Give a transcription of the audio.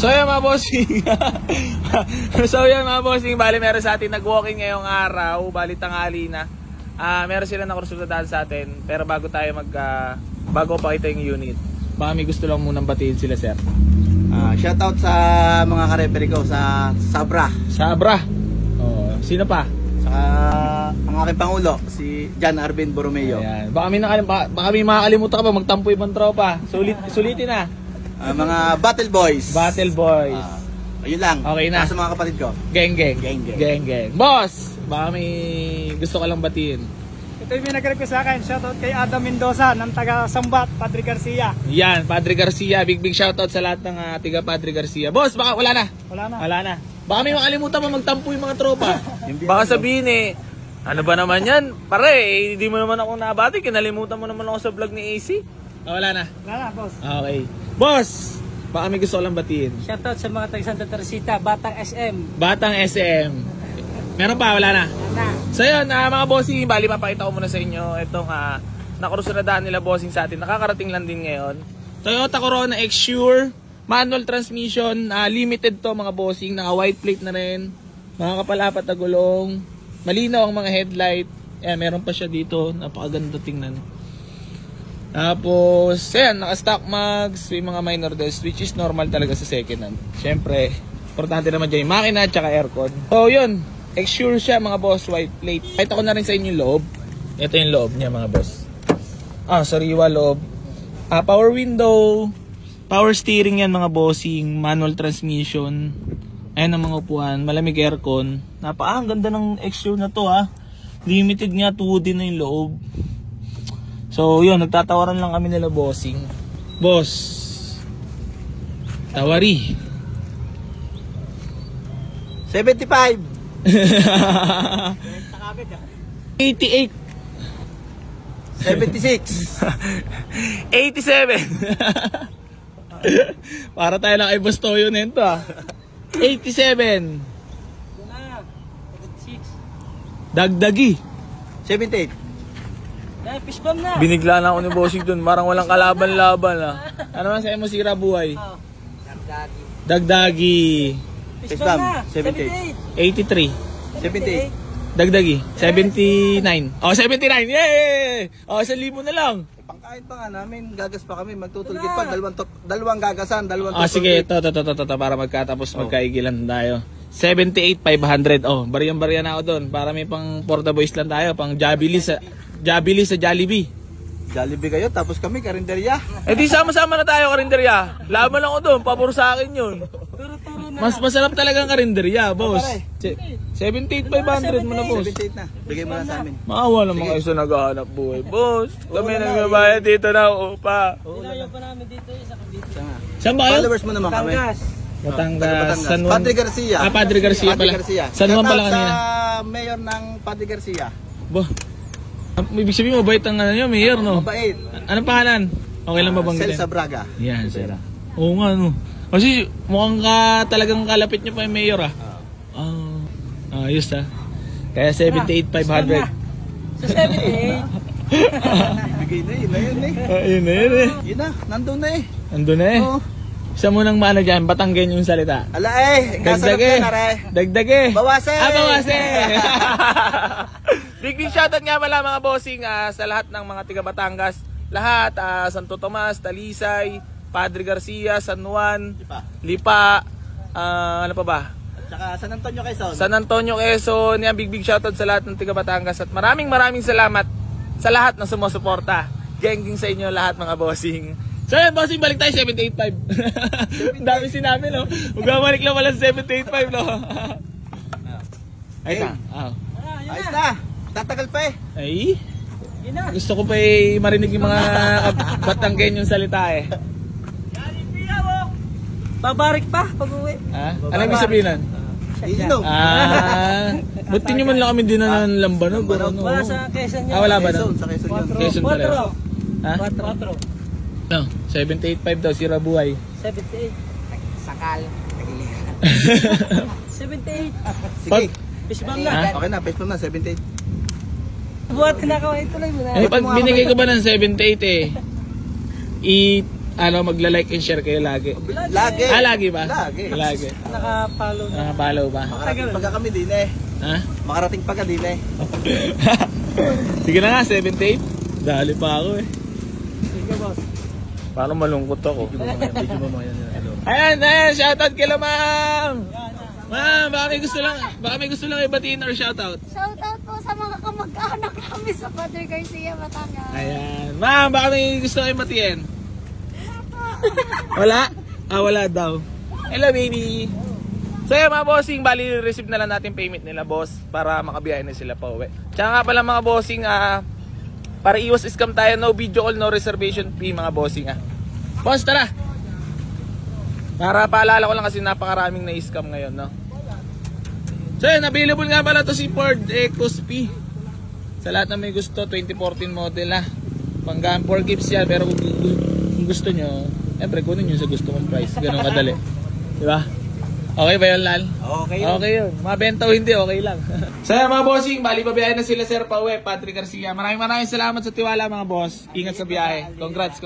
So yan mga bossing. Bali meron sa atin nag-walking ngayong araw, bali tanghali na. Meron sila nakonsultahan sa atin, pero bago pakita yung unit, baka may gusto lang munang batiin sila, sir. Shoutout sa mga ka-referee ko sa Sabra. Oh, sino pa? Saka ang aking pangulo, si John Arvin Borromeo. Ayan. Baka may makakalimutan ka pa, magtampo ibang tropa. Sulitin na. Mga Battle Boys. Ayun lang. Okay na. Sa mga kapatid ko. Geng. Boss, baka may gusto ka lang batiin. Ito yung may nag-request sa akin. Shoutout kay Adam Mendoza ng taga Sambat, Padre Garcia. Yan, Padre Garcia. Big shoutout sa lahat ng tiga Padre Garcia. Boss, baka wala na. Baka may makalimutan pa magtampo yung mga tropa. Baka sabihin ano ba naman yan? Pare, hindi mo naman ako nabati. Kinalimutan mo naman ako sa vlog ni AC. Wala na, boss. Okay. Boss, baka may gusto ko lang batiin. Shoutout sa mga taga Santa Teresita, Batang SM. Meron pa, wala na. So yun, mga bossing, bali mapakita ko muna sa inyo itong nakurusunadaan nila bossing sa atin. Nakakarating lang din ngayon. Toyota Corona X-Sure, manual transmission, limited to mga bossing, naka white plate na rin, mga kapalapat na gulong, malinaw ang mga headlight. Meron pa siya dito, napakaganda tingnan. Tapos, naka stock mags, may mga minor dust, which is normal talaga sa second hand. Syempre, importante naman dyan yung makina at saka aircon. So yun, X-Sure siya mga boss, white plate. Pakita ko na rin sa inyo yung loob. Ito yung loob niya mga boss. Sariwa loob. Power window, power steering yan mga bossing, manual transmission. Ayan ang mga upuan, malamig aircon. Ang ganda ng X-Sure na to Limited nga, 2D na yung loob. So yun, nagtatawaran lang kami nila bossing. Boss, tawari. 75. 88. 76. 87. Para tayo lang kay Boss Toyo nito 87. Dagdagi. 78. Fishbomb na. Binigla na ako ni Bossing dun. Parang walang kalaban-laban Ano man sa'yo mo sira buhay? Dagdagi. Fishbomb. 78. 83. 78. Dagdagi. 79. 79. Yay! 1,000 na lang. Pangkain pa nga namin, gagas pa kami, magtutulgit pa, dalawang gagasan, dalawang sige, ito, para magkatapos magkaigilan tayo. 78,500. Baryan-baryan na ako doon para may pang for the boys lang tayo, pang Jollibee sa Jollibee. Jollibee kayo, tapos kami karinderya. Di sama-sama na tayo karinderya. Laban lang ako doon, pabor sa akin yun. Mas masarap talaga ang karinderya, boss. 78,500 mo na, boss. 78 na, bigay mo na sa amin. Maawa naman kayo sa naghahanap buhay, boss. Kami nagbabayad dito na upa. Ilayo pa namin dito, isa ka dito. Saan ba kayo? Followers mo naman kami. Batangas. Padre Garcia. Padre Garcia pala. San Juan pala kanina. Sa mayor ng Padre Garcia. Ibig sabihin mabait ang mayor, no? Mabait. Anong pangalan? Okay lang mabanggitin? Celsa Braga. Yan, sir. Oo nga, no? Kasi mukhang talagang kalapit niyo pa yung mayor, ayos, Kaya 78,500. Sa 78. Bigay na yun Yun na. Yun na, nandun na Nandun na Oo. Isa mo nang maano dyan, Batanggen yung salita. Dagdage. Bawase. Bawase. Big shoutout nga pala mga bossing sa lahat ng mga tiga Batangas. Lahat, Santo Tomas, Talisay, Padre Garcia, San Juan, Lipa, ano pa ba? At saka San Antonio Quezon. Yan, big shoutout sa lahat ng tiga Batangas. At maraming salamat sa lahat na sumusuporta. Genging sa inyo lahat mga bossing. So yan, bossing, balik tayo 785. Ang dami sinabi, no? Magabalik lang pala sa 785, no? Ayun. Ayos na. Tatagal pa Ay? Gusto ko pa marinig yung mga Batanggen yung salita Babarik pa pag-uwi. Ano yung sabihin nun? Buti nyo man lang kami din na Lambanog. Wala sa Quezon yun. Wala ba na? Sa Quezon yun. Quezon pala. 4. No, 785 daw, sira buhay. 78. Sakal. 78. Sige. Fishbomb na. Okay na, fishbomb na, 78. Buhat na kaway tuloy mo na. Pag binigay ko ba ng 78 magla-like and share kayo lagi. Lagi. Lagi ba? Lagi. Lagi. Nakapalo ba? Makarating pa kami din eh. Ha? Makarating pa ka din eh. Sige na nga, 78. Dali pa ako eh. Sige, boss. Parang malungkot ako. Ayan, shoutout kila ma'am! Ma'am, baka may gusto lang ibatiin or shoutout. Shoutout po sa mga kamag-anak namin sa Padre Garcia, Batangas. Ayan. Ma'am, baka may gusto lang ibatiin. Wala? Wala daw. Hello, baby. So yun mga bossing, bali receive na lang natin payment nila boss para makabiyahin na sila pa uwi. Tsaka nga pala mga bossing, para iwas scam tayo, no video call, no reservation fee mga bossing Boss, tara! Para paalala ko lang kasi napakaraming na-scam ngayon, no? So yun, available nga pala to si Ford EcoSpi. Sa lahat na may gusto, 2014 model Panggaan 4 gifts yan, pero kung gusto nyo, siyempre kunin nyo sa gusto kong price. Ganun kadali. Diba? Okay ba yun, Lal? Okay yun. Okay yun. Mabenta o hindi, okay lang. So yan mga bossing, bali pabiyahe na sila Sir Pauwe, Patrick Garcia. Maraming salamat sa tiwala mga boss. Ingat sa biyahe. Congrats.